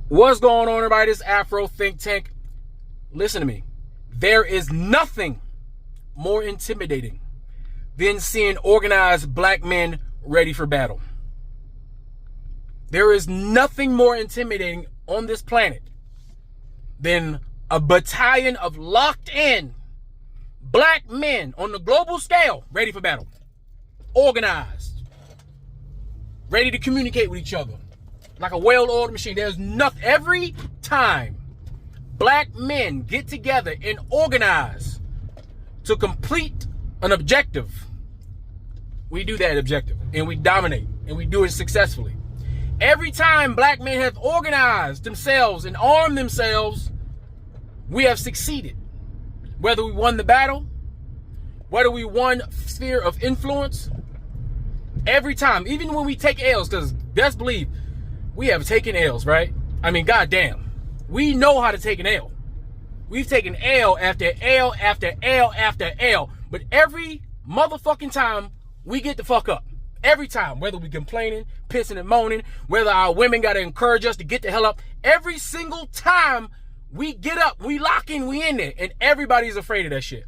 What's going on, everybody? This Afro Think Tank. Listen to me. There is nothing more intimidating than seeing organized black men ready for battle. There is nothing more intimidating on this planet than a battalion of locked in black men on the global scale ready for battle. Organized. Ready to communicate with each other. Like a well-oiled machine. There's nothing. Every time black men get together and organize to complete an objective, we do that objective and we dominate and we do it successfully. Every time black men have organized themselves and armed themselves, we have succeeded. Whether we won the battle, whether we won sphere of influence, every time, even when we take L's, because best believe we have taken L's, right? I mean, goddamn, we know how to take an L. We've taken L after L after L after L, but every motherfucking time we get the fuck up. Every time, whether we complaining, pissing and moaning, whether our women got to encourage us to get the hell up, every single time we get up, we lock in, we in there, and everybody's afraid of that shit.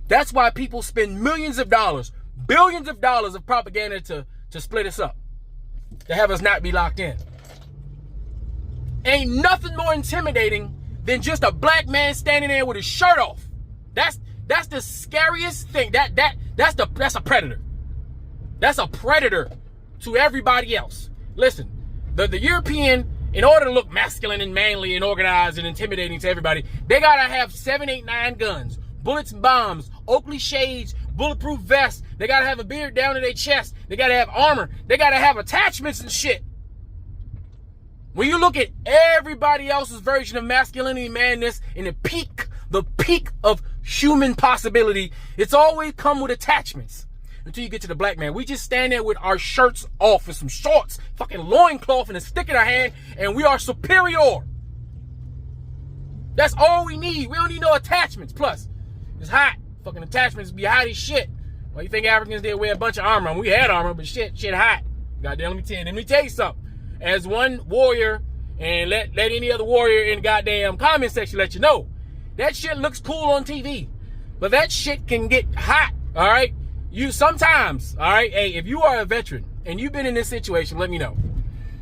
That's why people spend millions of dollars, billions of dollars of propaganda to split us up, to have us not be locked in. Ain't nothing more intimidating than just a black man standing there with his shirt off. That's the scariest thing. That's a predator. That's a predator to everybody else. Listen, the European, in order to look masculine and manly and organized and intimidating to everybody, they gotta have 7, 8, 9 guns, bullets and bombs, Oakley shades, bulletproof vests. They gotta have a beard down to their chest. They gotta have armor. They gotta have attachments and shit. When you look at everybody else's version of masculinity, madness, and the peak of human possibility, it's always come with attachments. Until you get to the black man, we just stand there with our shirts off and some shorts, fucking loincloth and a stick in our hand, and we are superior. That's all we need. We don't need no attachments. Plus, it's hot. Fucking attachments be hot as shit. Well, you think Africans did wear a bunch of armor? We had armor, but shit hot. Goddamn, let me tell you something. As one warrior, and let any other warrior in the goddamn comment section let you know, that shit looks cool on TV, but that shit can get hot. All right, you sometimes. All right, hey, if you are a veteran and you've been in this situation, let me know.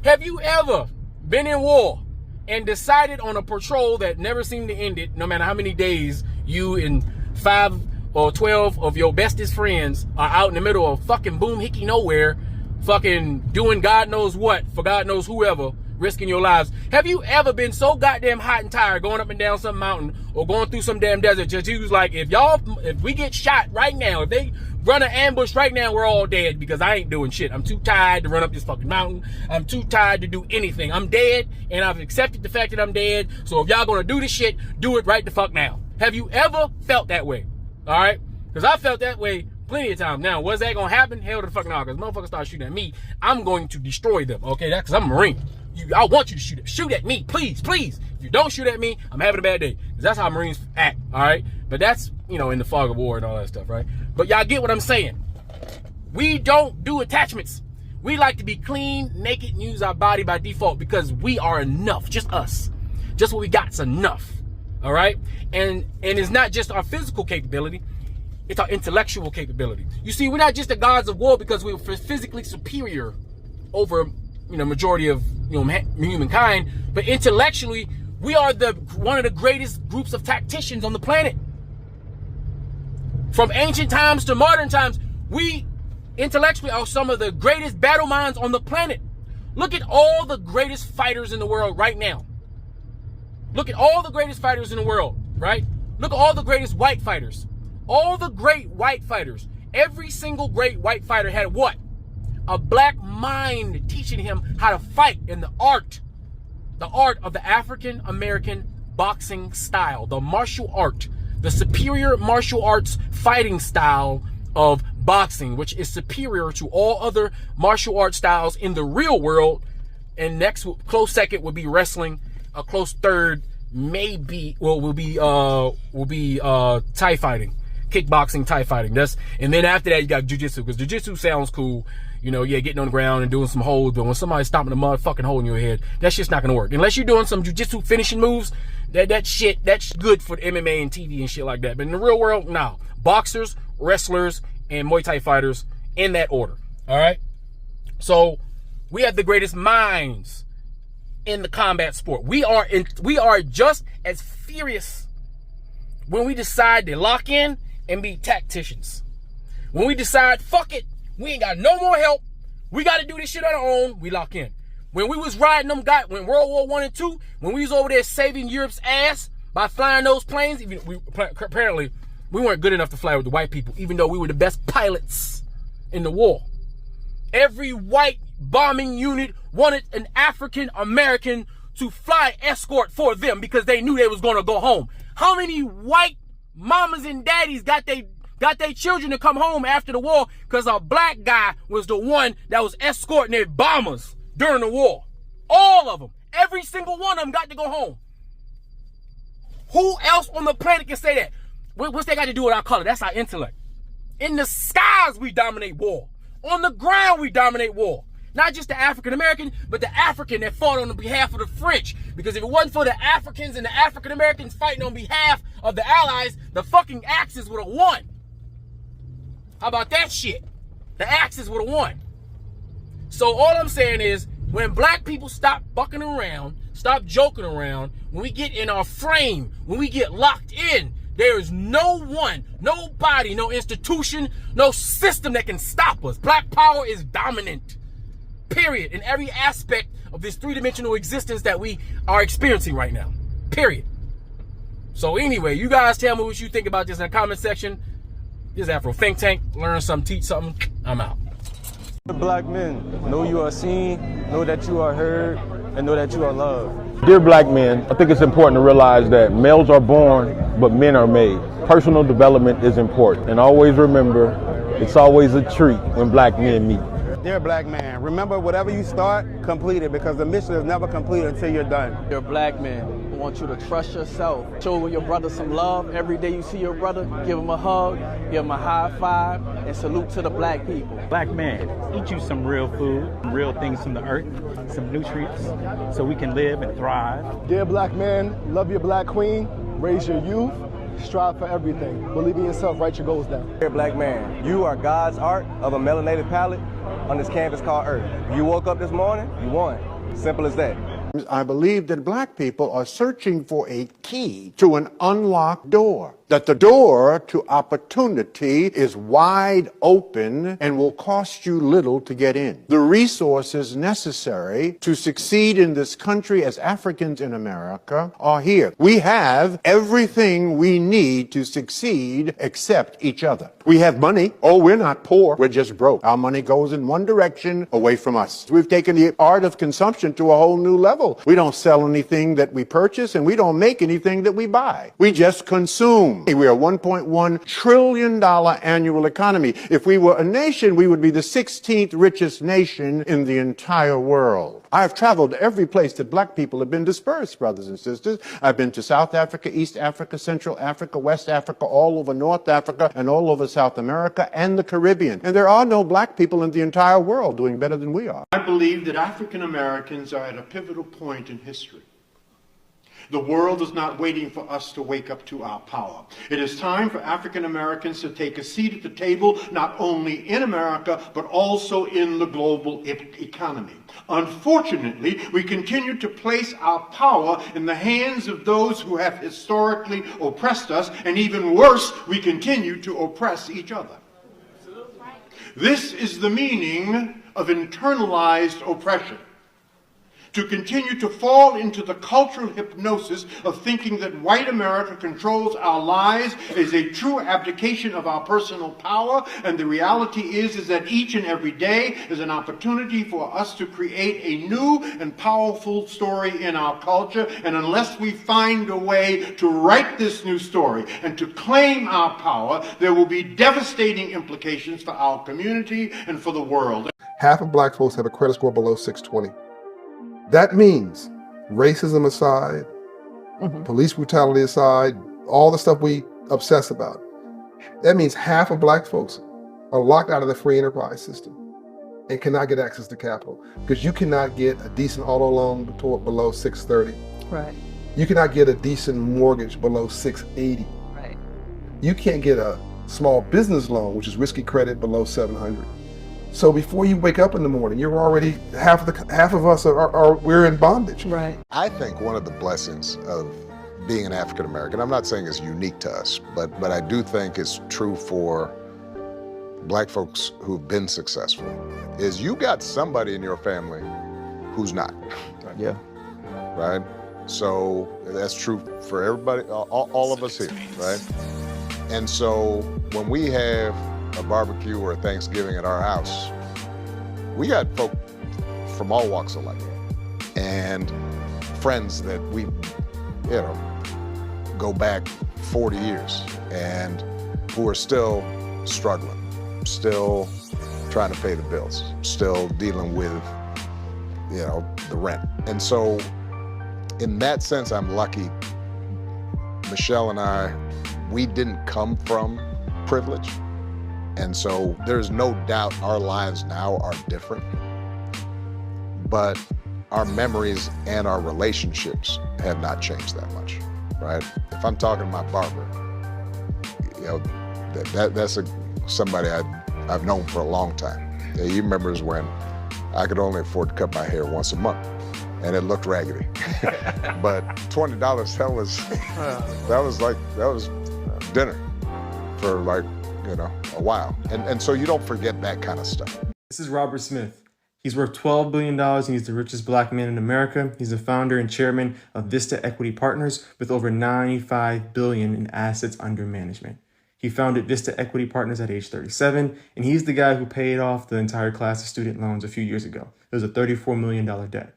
Have you ever been in war and decided on a patrol that never seemed to end it, no matter how many days you and 5 or 12 of your bestest friends are out in the middle of fucking boom hickey nowhere, fucking doing God knows what for God knows whoever, risking your lives? Have you ever been so goddamn hot and tired going up and down some mountain or going through some damn desert just you was like, if we get shot right now, if they run an ambush right now, we're all dead because I ain't doing shit. I'm too tired to run up this fucking mountain. I'm too tired to do anything. I'm dead and I've accepted the fact that I'm dead. So if y'all gonna do this shit, do it right the fuck now. Have you ever felt that way? All right? Because I felt that way plenty of times. Now, was that going to happen? Hell to the fuck no. Because motherfuckers start shooting at me, I'm going to destroy them. Okay? That's because I'm a Marine. I want you to shoot at me. Please, please. If you don't shoot at me, I'm having a bad day. Because that's how Marines act. All right? But that's, in the fog of war and all that stuff, right? But y'all get what I'm saying. We don't do attachments. We like to be clean, naked, and use our body by default because we are enough. Just us. Just what we got's enough. All right? And it's not just our physical capability. It's our intellectual capability. You see, we're not just the gods of war because we're physically superior over, majority of, humankind, but intellectually, we are one of the greatest groups of tacticians on the planet. From ancient times to modern times, we intellectually are some of the greatest battle minds on the planet. Look at all the greatest fighters in the world right now. Look at all the greatest fighters in the world, right? Look at all the greatest white fighters. All the great white fighters. Every single great white fighter had what? A black mind teaching him how to fight in the art of the African American boxing style, the martial art, the superior martial arts fighting style of boxing, which is superior to all other martial art styles in the real world. And next, close second would be wrestling. A close third will be Thai fighting, kickboxing, Thai fighting. And then after that you got jiu-jitsu, because jiu-jitsu sounds cool. You know, yeah, getting on the ground and doing some holds, but when somebody's stomping a motherfucking hole in your head, that shit's not gonna work. Unless you're doing some jiu-jitsu finishing moves, that's good for the MMA and TV and shit like that. But in the real world, no. Boxers, wrestlers, and Muay Thai fighters in that order. All right? So we have the greatest minds in the combat sport. We are just as furious when we decide to lock in and be tacticians. When we decide, fuck it, we ain't got no more help, we got to do this shit on our own, we lock in. When we was riding them guys, when World War I and II, when we was over there saving Europe's ass by flying those planes, apparently we weren't good enough to fly with the white people, even though we were the best pilots in the war. Every white bombing unit wanted an African American to fly escort for them because they knew they was going to go home. How many white mamas and daddies got their children to come home after the war because a black guy was the one that was escorting their bombers during the war? All of them. Every single one of them got to go home. Who else on the planet can say that? What's that got to do with our color? That's our intellect. In the skies, we dominate war. On the ground, we dominate war. Not just the African American, but the African that fought on behalf of the French. Because if it wasn't for the Africans and the African Americans fighting on behalf of the Allies, the fucking Axis would have won. How about that shit? The Axis would have won. So all I'm saying is, when black people stop bucking around, stop joking around, when we get in our frame, when we get locked in, there is no one, nobody, no institution, no system that can stop us. Black power is dominant. Period. In every aspect of this three-dimensional existence that we are experiencing right now. Period. So anyway, you guys tell me what you think about this in the comment section. This is Afro Think Tank. Learn something, teach something. I'm out. Black men, know you are seen, know that you are heard, and know that you are loved. Dear black men, I think it's important to realize that males are born, but men are made. Personal development is important. And always remember, it's always a treat when black men meet. Dear black man, remember whatever you start, complete it, because the mission is never complete until you're done. Dear black man, I want you to trust yourself. Show your brother some love. Every day you see your brother, give him a hug, give him a high five, and salute to the black people. Black man, eat you some real food, real things from the earth, some nutrients, so we can live and thrive. Dear black man, love your black queen, raise your youth, strive for everything. Believe in yourself, write your goals down. Dear black man, you are God's art of a melanated palette on this canvas called Earth. You woke up this morning, you won. Simple as that. I believe that black people are searching for a key to an unlocked door. That the door to opportunity is wide open and will cost you little to get in. The resources necessary to succeed in this country as Africans in America are here. We have everything we need to succeed except each other. We have money. Oh, we're not poor. We're just broke. Our money goes in one direction, away from us. We've taken the art of consumption to a whole new level. We don't sell anything that we purchase, and we don't make anything that we buy. We just consume. We are a $1.1 trillion annual economy. If we were a nation, we would be the 16th richest nation in the entire world. I've traveled to every place that black people have been dispersed, brothers and sisters. I've been to South Africa, East Africa, Central Africa, West Africa, all over North Africa, and all over South America and the Caribbean. And there are no black people in the entire world doing better than we are. I believe that African Americans are at a pivotal point in history. The world is not waiting for us to wake up to our power. It is time for African Americans to take a seat at the table, not only in America, but also in the global economy. Unfortunately, we continue to place our power in the hands of those who have historically oppressed us, and even worse, we continue to oppress each other. This is the meaning of internalized oppression. To continue to fall into the cultural hypnosis of thinking that white America controls our lives is a true abdication of our personal power, and the reality is that each and every day is an opportunity for us to create a new and powerful story in our culture, and unless we find a way to write this new story and to claim our power, there will be devastating implications for our community and for the world. Half of black folks have a credit score below 620. That means, racism aside, police brutality aside, all the stuff we obsess about, that means half of black folks are locked out of the free enterprise system. and cannot get access to capital because you cannot get a decent auto loan below 630. Right. You cannot get a decent mortgage below 680. Right. You can't get a small business loan, which is risky credit, below 700. So before you wake up in the morning, you're already half of us we're in bondage. Right. I think one of the blessings of being an African American, I'm not saying it's unique to us, but I do think it's true for Black folks who've been successful, is you got somebody in your family who's not. Yeah. Right? So that's true for everybody, all of us here, right? And so when we have a barbecue or a Thanksgiving at our house, we got folk from all walks of life and friends that we, go back 40 years and who are still struggling, still trying to pay the bills, still dealing with, the rent. And so in that sense, I'm lucky. Michelle and I, we didn't come from privilege. And so there's no doubt our lives now are different, but our memories and our relationships have not changed that much, right? If I'm talking to my barber, that's somebody I've known for a long time. He remembers when I could only afford to cut my hair once a month and it looked raggedy. But $20, that was dinner for a while. And so you don't forget that kind of stuff. This is Robert Smith. He's worth $12 billion and he's the richest Black man in America. He's the founder and chairman of Vista Equity Partners with over $95 billion in assets under management. He founded Vista Equity Partners at age 37, and he's the guy who paid off the entire class of student loans a few years ago. It was a $34 million debt.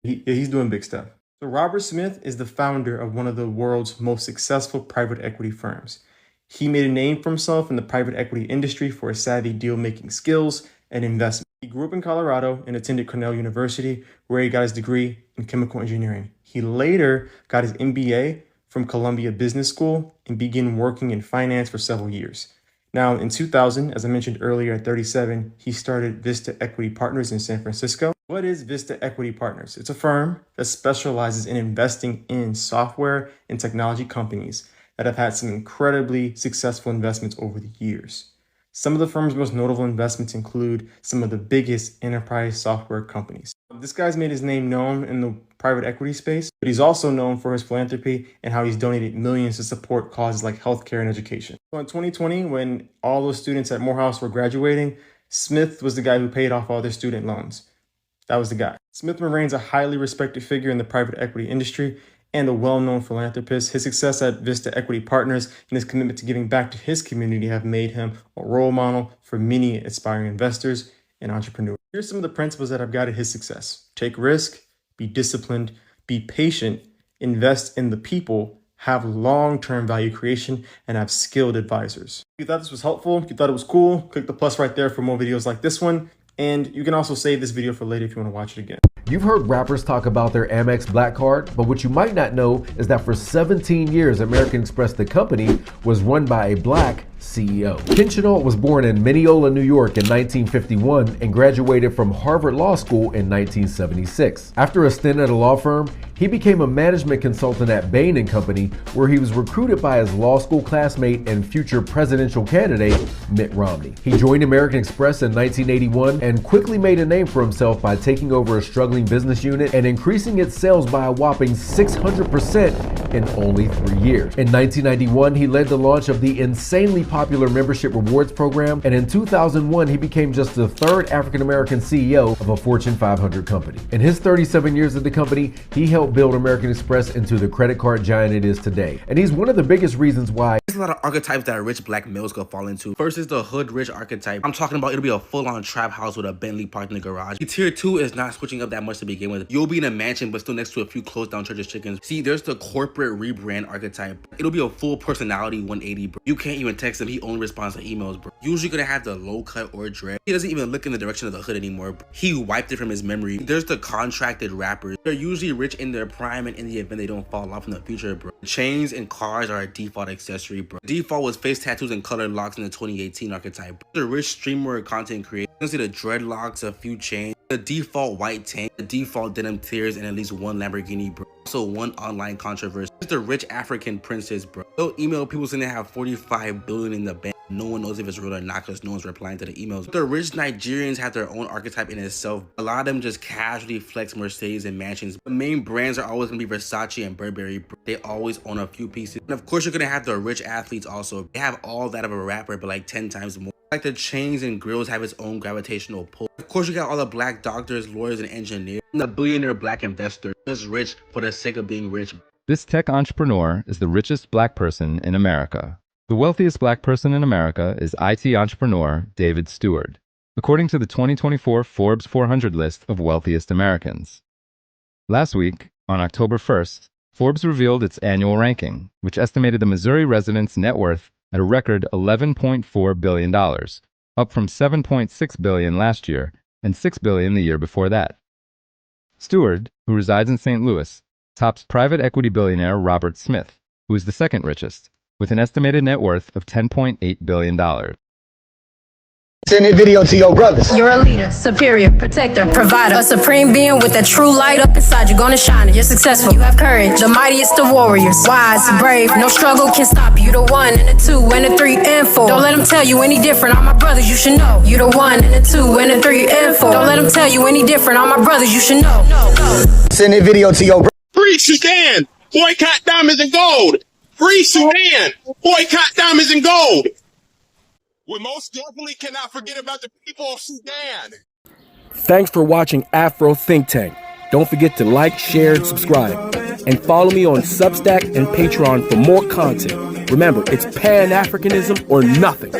He's doing big stuff. So Robert Smith is the founder of one of the world's most successful private equity firms. He made a name for himself in the private equity industry for his savvy deal-making skills and investment. He grew up in Colorado and attended Cornell University, where he got his degree in chemical engineering. He later got his MBA from Columbia Business School and began working in finance for several years. Now, in 2000, as I mentioned earlier, at 37, he started Vista Equity Partners in San Francisco. What is Vista Equity Partners? It's a firm that specializes in investing in software and technology companies that have had some incredibly successful investments over the years. Some of the firm's most notable investments include some of the biggest enterprise software companies. This guy's made his name known in the private equity space, but he's also known for his philanthropy and how he's donated millions to support causes like healthcare and education. So in 2020, when all those students at Morehouse were graduating, Smith was the guy who paid off all their student loans. That was the guy. Smith remains a highly respected figure in the private equity industry and a well-known philanthropist. His success at Vista Equity Partners and his commitment to giving back to his community have made him a role model for many aspiring investors and entrepreneurs. Here's some of the principles that have guided his success. Take risk, be disciplined, be patient, invest in the people, have long-term value creation, and have skilled advisors. If you thought this was helpful, if you thought it was cool, click the plus right there for more videos like this one. And you can also save this video for later if you want to watch it again. You've heard rappers talk about their Amex Black Card, but what you might not know is that for 17 years, American Express, the company, was run by a Black CEO. Ken Chenault was born in Mineola, New York in 1951 and graduated from Harvard Law School in 1976. After a stint at a law firm, he became a management consultant at Bain & Company, where he was recruited by his law school classmate and future presidential candidate, Mitt Romney. He joined American Express in 1981 and quickly made a name for himself by taking over a struggling business unit and increasing its sales by a whopping 600% in only 3 years. In 1991, he led the launch of the insanely popular membership rewards program, and in 2001, he became just the third African-American CEO of a Fortune 500 company. In his 37 years at the company, he helped build American Express into the credit card giant it is today. And he's one of the biggest reasons why. There's a lot of archetypes that rich Black males could fall into. First is the hood rich archetype. I'm talking about it'll be a full-on trap house with a Bentley parked in the garage. Tier 2 is not switching up that much to begin with. You'll be in a mansion but still next to a few closed down Church's Chickens. See, there's the corporate rebrand archetype. It'll be a full personality 180, bro. You can't even text him, he only responds to emails, bro. Usually gonna have the low cut or dread. He doesn't even look in the direction of the hood anymore, bro. He wiped it from his memory. There's the contracted rappers. They're usually rich in their prime and in the event they don't fall off in the future, bro. Chains and cars are a default accessory, bro. Default was face tattoos and colored locks in the 2018 archetype. The rich streamer content creator, you can see the dreadlocks, a few chains, the default white tank, the default denim tears, and at least one Lamborghini, bro. Also one online controversy. It's the rich African princess, bro. They'll email people saying they have 45 billion in the bank. No one knows if it's real or not because no one's replying to the emails. The rich Nigerians have their own archetype in itself. A lot of them just casually flex Mercedes and mansions. The main brands are always gonna be Versace and Burberry. They always own a few pieces. And of course, you're gonna have the rich athletes also. They have all that of a rapper, but like 10 times more. Like the chains and grills have its own gravitational pull. Of course, you got all the black doctors, lawyers, and engineers. And the billionaire black investor is rich for the sake of being rich. This tech entrepreneur is the richest black person in America. The wealthiest black person in America is IT entrepreneur David Steward, according to the 2024 Forbes 400 list of wealthiest Americans. Last week, on October 1st, Forbes revealed its annual ranking, which estimated the Missouri resident's net worth at a record $11.4 billion, up from $7.6 billion last year and $6 billion the year before that. Steward, who resides in St. Louis, tops private equity billionaire Robert Smith, who is the second richest, with an estimated net worth of $10.8 billion. Send a video to your brothers. You're a leader, superior, protector, provider, a supreme being with that true light up inside you. Gonna shine it. You're successful. You have courage, the mightiest of warriors. Wise, brave, no struggle can stop you. The 1 and the 2 and the 3 and 4. Don't let them tell you any different. All my brothers, you should know. You the 1 and the 2 and the 3 and 4. Don't let them tell you any different. All my brothers, you should know. Send a video to your brothers. Free Sudan! Boycott diamonds and gold! Free Sudan! Boycott diamonds and gold! We most definitely cannot forget about the people of Sudan. Thanks for watching Afro Think Tank. Don't forget to like, share, and subscribe. And follow me on Substack and Patreon for more content. Remember, it's Pan-Africanism or nothing.